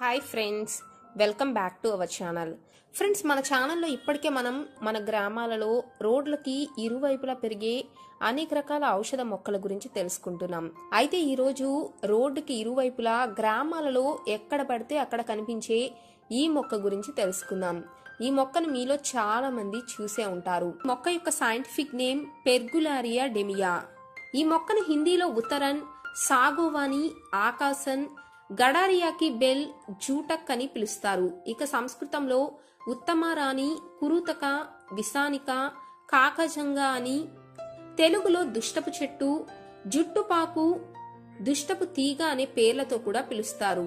Hi friends, welcome back to our channel. Friends, మన ఛానల్లో ఇప్పటికే మనం మన గ్రామాలలో రోడ్లకి ఇరువైపులా పెరిగే అనేక రకాల ఔషధ మొక్కల గురించి తెలుసుకుంటున్నాం. అయితే ఈరోజు రోడ్డుకి ఇరువైపులా గ్రామాలలో ఎక్కడ పడితే అక్కడ కనిపించే ఈ మొక్క గురించి తెలుసుకుందాం. ఈ మొక్కను మీలో చాలా మంది చూసే ఉంటారు. మొక్క యొక్క సైంటిఫిక్ నేమ్ పెర్గులారియా డెమియా. ఈ మొక్కను హిందీలో ఉత్తరన్, సాగోవాని, ఆకాసన్, గడారియాకి బెల్, జూటక్ అని పిలుస్తారు. ఇక సంస్కృతంలో ఉత్తమారాణి, కురుతక, విసానిక, కాకజంగా అని, తెలుగులో దుష్టపు చెట్టు, జుట్టుపాకు, దుష్టపు తీగ అనే పేర్లతో కూడా పిలుస్తారు.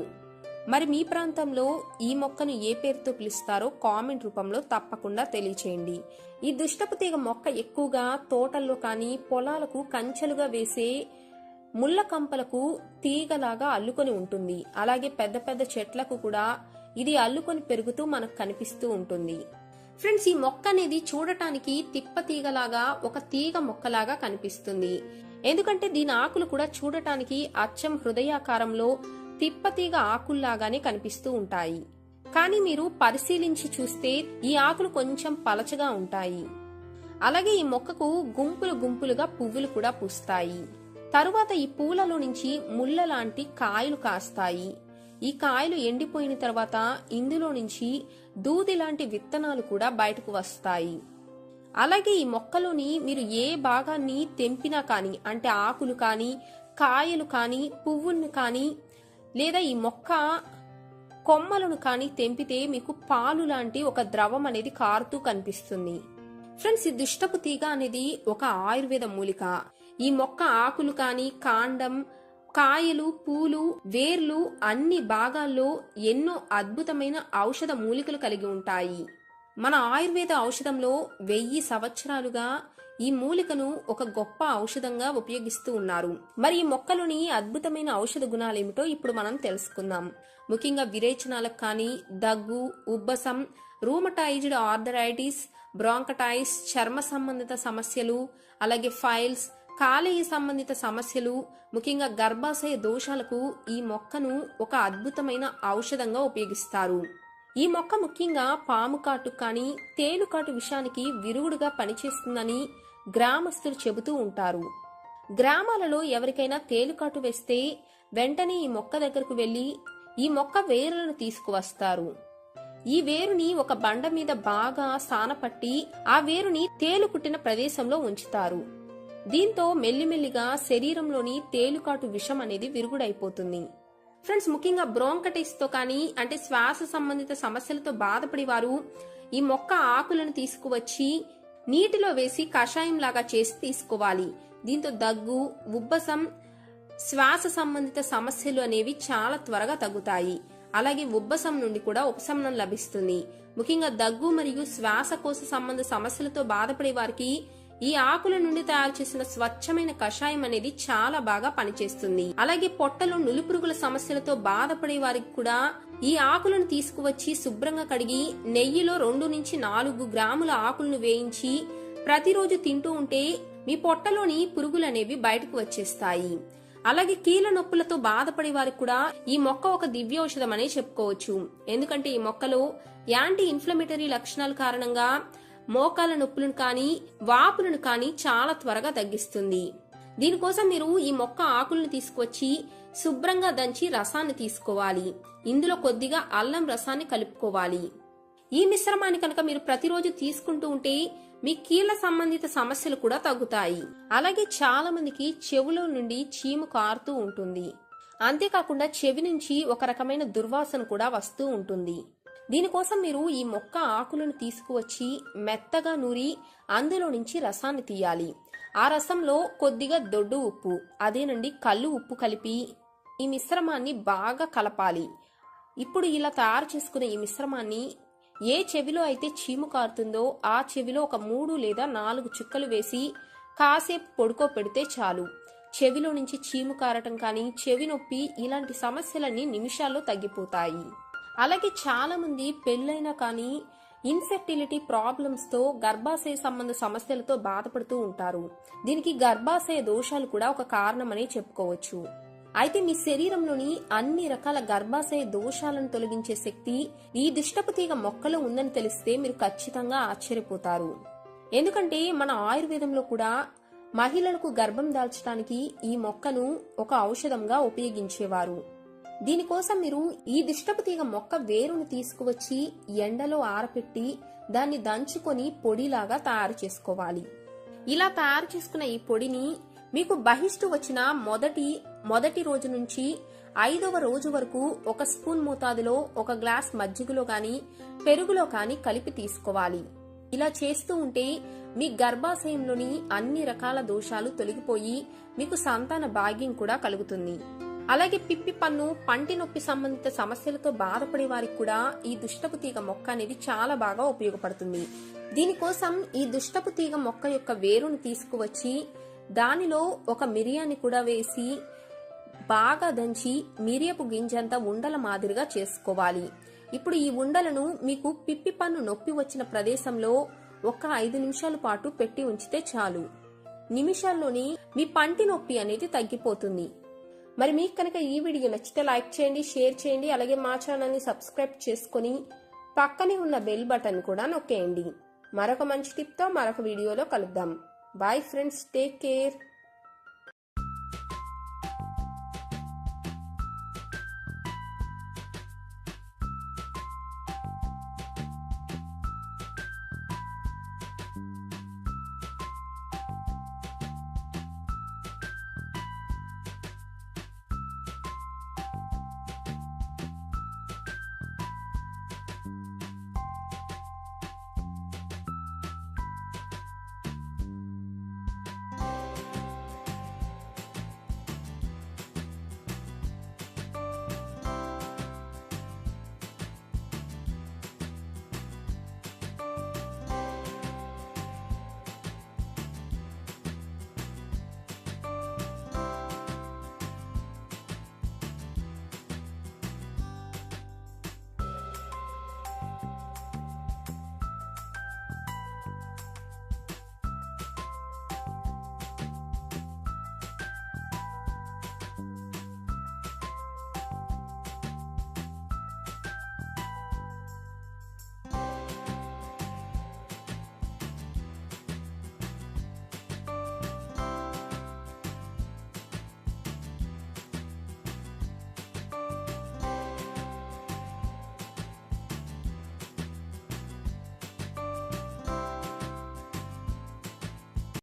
మరి మీ ప్రాంతంలో ఈ మొక్కను ఏ పేరుతో పిలుస్తారో కామెంట్ రూపంలో తప్పకుండా తెలియచేయండి. ఈ దుష్టపు తీగ మొక్క ఎక్కువగా తోటల్లో కానీ పొలాలకు కంచెలుగా వేసే ముళ్ళ కంపలకు తీగలాగా అల్లుకొని ఉంటుంది. అలాగే పెద్ద పెద్ద చెట్లకు కూడా ఇది అల్లుకొని పెరుగుతూ మనకు కనిపిస్తూ ఉంటుంది. ఫ్రెండ్స్, ఈ మొక్క అనేది చూడటానికి తిప్ప తీగలాగా ఒక తీగ మొక్కలాగా కనిపిస్తుంది. ఎందుకంటే దీని ఆకులు కూడా చూడటానికి అచ్చం హృదయాకారంలో తిప్పతీగ ఆకుల్లాగానే కనిపిస్తూ ఉంటాయి. కానీ మీరు పరిశీలించి చూస్తే ఈ ఆకులు కొంచెం పలచగా ఉంటాయి. అలాగే ఈ మొక్కకు గుంపులు గుంపులుగా పువ్వులు కూడా పూస్తాయి. తరువాత ఈ పూలలో నుంచి ముళ్ళ లాంటి కాయలు కాస్తాయి. ఈ కాయలు ఎండిపోయిన తర్వాత ఇందులో నుంచి దూది లాంటి విత్తనాలు కూడా బయటకు వస్తాయి. అలాగే ఈ మొక్కలోని మీరు ఏ భాగాన్ని తెంపినా కానీ, అంటే ఆకులు కానీ, కాయలు కానీ, పువ్వుల్ని కానీ, లేదా ఈ మొక్క కొమ్మలను కానీ తెంపితే మీకు పాలు లాంటి ఒక ద్రవం అనేది కారుతూ కనిపిస్తుంది. ఫ్రెండ్స్, ఈ దుష్టపు తీగ అనేది ఒక ఆయుర్వేద మూలిక. ఈ మొక్క ఆకులు కానీ, కాండం, కాయలు, పూలు, వేర్లు అన్ని భాగాల్లో ఎన్నో అద్భుతమైన ఔషధ మూలికలు కలిగి ఉంటాయి. మన ఆయుర్వేద ఔషధంలో 1000 సంవత్సరాలుగా ఈ మూలికను ఒక గొప్ప ఔషధంగా ఉపయోగిస్తూ ఉన్నారు. మరి ఈ మొక్కలోని అద్భుతమైన ఔషధ గుణాలేమిటో ఇప్పుడు మనం తెలుసుకుందాం. ముఖ్యంగా విరేచనాలకు కానీ, దగ్గు, ఉబ్బసం, రూమటాయిజ్డ్ ఆర్థరైటిస్, బ్రాంకటైటిస్, చర్మ సంబంధిత సమస్యలు, అలాగే ఫైల్స్, కాలేయ సంబంధిత సమస్యలు, ముఖ్యంగా గర్భాశయ దోషాలకు ఈ మొక్కను ఒక అద్భుతమైన ఔషధంగా ఉపయోగిస్తారు. ఈ మొక్క ముఖ్యంగా పాము కాటు కానీ, తేలుకాటు విషానికి విరుగుడుగా పనిచేస్తుందని గ్రామస్తులు చెబుతూ ఉంటారు. గ్రామాలలో ఎవరికైనా తేలుకాటు వేస్తే వెంటనే ఈ మొక్క దగ్గరకు వెళ్లి ఈ మొక్క వేరులను తీసుకువస్తారు. ఈ వేరుని ఒక బండ మీద బాగా సానపట్టి ఆ వేరుని తేలు కుట్టిన ప్రదేశంలో ఉంచుతారు. దీంతో మెల్లిమెల్లిగా శరీరంలోని తేలుకాటు విషం అనేది విరుగుడైపోతుంది. ఫ్రెండ్స్, ముఖ్యంగా బ్రోంకటైటిస్ తో కానీ, అంటే శ్వాస సంబంధిత సమస్యలతో బాధపడేవారు ఈ మొక్క ఆకులను తీసుకువచ్చి నీటిలో వేసి కషాయం లాగా చేసి తీసుకోవాలి. దీంతో దగ్గు, ఉబ్బసం, శ్వాస సంబంధిత సమస్యలు అనేవి చాలా త్వరగా తగ్గుతాయి. అలాగే ఉబ్బసం నుండి కూడా ఉపశమనం లభిస్తుంది. ముఖ్యంగా దగ్గు మరియు శ్వాసకోశ సంబంధ సమస్యలతో బాధపడే వారికి ఈ ఆకుల నుండి తయారు చేసిన స్వచ్ఛమైన కషాయం అనేది చాలా బాగా పనిచేస్తుంది. అలాగే పొట్టలో నులిపురుగుల సమస్యలతో బాధపడే వారికి కూడా ఈ ఆకులను తీసుకువచ్చి శుభ్రంగా కడిగి నెయ్యిలో 2 నుంచి 4 గ్రాముల ఆకులను వేయించి ప్రతిరోజు తింటూ ఉంటే మీ పొట్టలోని పురుగులు అనేవి బయటకు వచ్చేస్తాయి. అలాగే కీళ్ళ నొప్పులతో బాధపడే వారికి కూడా ఈ మొక్క ఒక దివ్య ఔషధం అనే చెప్పుకోవచ్చు. ఎందుకంటే ఈ మొక్కలో యాంటీ ఇన్ఫ్లమేటరీ లక్షణాల కారణంగా మోకాల నొప్పులను కానీ, వాపులను కానీ చాలా త్వరగా తగ్గిస్తుంది. దీనికోసం మీరు ఈ మొక్క ఆకులను తీసుకువచ్చి శుభ్రంగా దంచి రసాన్ని తీసుకోవాలి. ఇందులో కొద్దిగా అల్లం రసాన్ని కలుపుకోవాలి. ఈ మిశ్రమాన్ని కనుక మీరు ప్రతిరోజు తీసుకుంటూ ఉంటే మీ కీళ్ల సంబంధిత సమస్యలు కూడా తగ్గుతాయి. అలాగే చాలా మందికి చెవులో నుండి చీము కారుతూ ఉంటుంది. అంతేకాకుండా చెవి నుంచి ఒక రకమైన దుర్వాసన కూడా వస్తూ ఉంటుంది. దీనికోసం మీరు ఈ మొక్క ఆకులను తీసుకువచ్చి మెత్తగా నూరి అందులో నుంచి రసాన్ని తీయాలి. ఆ రసంలో కొద్దిగా దొడ్డు ఉప్పు, అదేనండి కల్లు ఉప్పు కలిపి ఈ మిశ్రమాన్ని బాగా కలపాలి. ఇప్పుడు ఇలా తయారు చేసుకున్న ఈ మిశ్రమాన్ని ఏ చెవిలో అయితే చీము కారుతుందో ఆ చెవిలో ఒక 3 లేదా 4 చుక్కలు వేసి కాసేపు పడుకోపెడితే చాలు. చెవిలో నుంచి చీము కారటం కానీ, చెవి నొప్పి ఇలాంటి సమస్యలన్నీ నిమిషాల్లో తగ్గిపోతాయి. అలాగే చాలా మంది పెళ్ళైనా కానీ ఇన్ఫెర్టిలిటీ ప్రాబ్లమ్స్ తో గర్భాశయ సంబంధ సమస్యలతో బాధపడుతూ ఉంటారు. దీనికి గర్భాశయ దోషాలు కూడా ఒక కారణమని చెప్పుకోవచ్చు. అయితే మీ శరీరంలోని అన్ని రకాల గర్భాశయ దోషాలను తొలగించే శక్తి ఈ దుష్టపు తీగ మొక్కలో ఉందని తెలిస్తే మీరు ఖచ్చితంగా ఆశ్చర్యపోతారు. ఎందుకంటే మన ఆయుర్వేదంలో కూడా మహిళలకు గర్భం దాల్చడానికి ఈ మొక్కను ఒక ఔషధంగా ఉపయోగించేవారు. దీనికోసం మీరు ఈ దిష్టపు తీగ మొక్క వేరును తీసుకువచ్చి ఎండలో ఆరపెట్టి దాన్ని దంచుకొని పొడిలాగా తయారు చేసుకోవాలి. ఇలా తయారు చేసుకున్న ఈ పొడిని మీకు బహిష్టు వచ్చిన మొదటి రోజు నుంచి 5వ రోజు వరకు 1 స్పూన్ మోతాదులో 1 గ్లాస్ మజ్జిగలో గాని పెరుగులో గాని కలిపి తీసుకోవాలి. ఇలా చేస్తూ ఉంటే మీ గర్భాశయంలోని అన్ని రకాల దోషాలు తొలగిపోయి మీకు సంతాన భాగ్యం కూడా కలుగుతుంది. అలాగే పిప్పి పన్ను, పంటి నొప్పి సంబంధిత సమస్యలతో బాధపడే వారికి కూడా ఈ దుష్టపు తీగ మొక్క అనేది చాలా బాగా ఉపయోగపడుతుంది. దీనికోసం ఈ దుష్టపు తీగ మొక్క యొక్క వేరును తీసుకువచ్చి దానిలో 1 మిరియాన్ని కూడా వేసి బాగా దంచి మిరియపు గింజంతా ఉండల మాదిరిగా చేసుకోవాలి. ఇప్పుడు ఈ ఉండలను మీకు పిప్పి పన్ను నొప్పి వచ్చిన ప్రదేశంలో 5 నిమిషాల పాటు పెట్టి ఉంచితే చాలు. నిమిషాల్లోని మీ పంటి నొప్పి అనేది తగ్గిపోతుంది. మరి మీకు కనుక ఈ వీడియో నచ్చితే లైక్ చేయండి, షేర్ చేయండి. అలాగే మా ఛానల్ ని సబ్స్క్రైబ్ చేసుకుని పక్కనే ఉన్న బెల్ బటన్ కూడా నొక్కేయండి. మరొక మంచి టిప్ తో మరొక వీడియోలో కలుద్దాం. Bye friends, take care.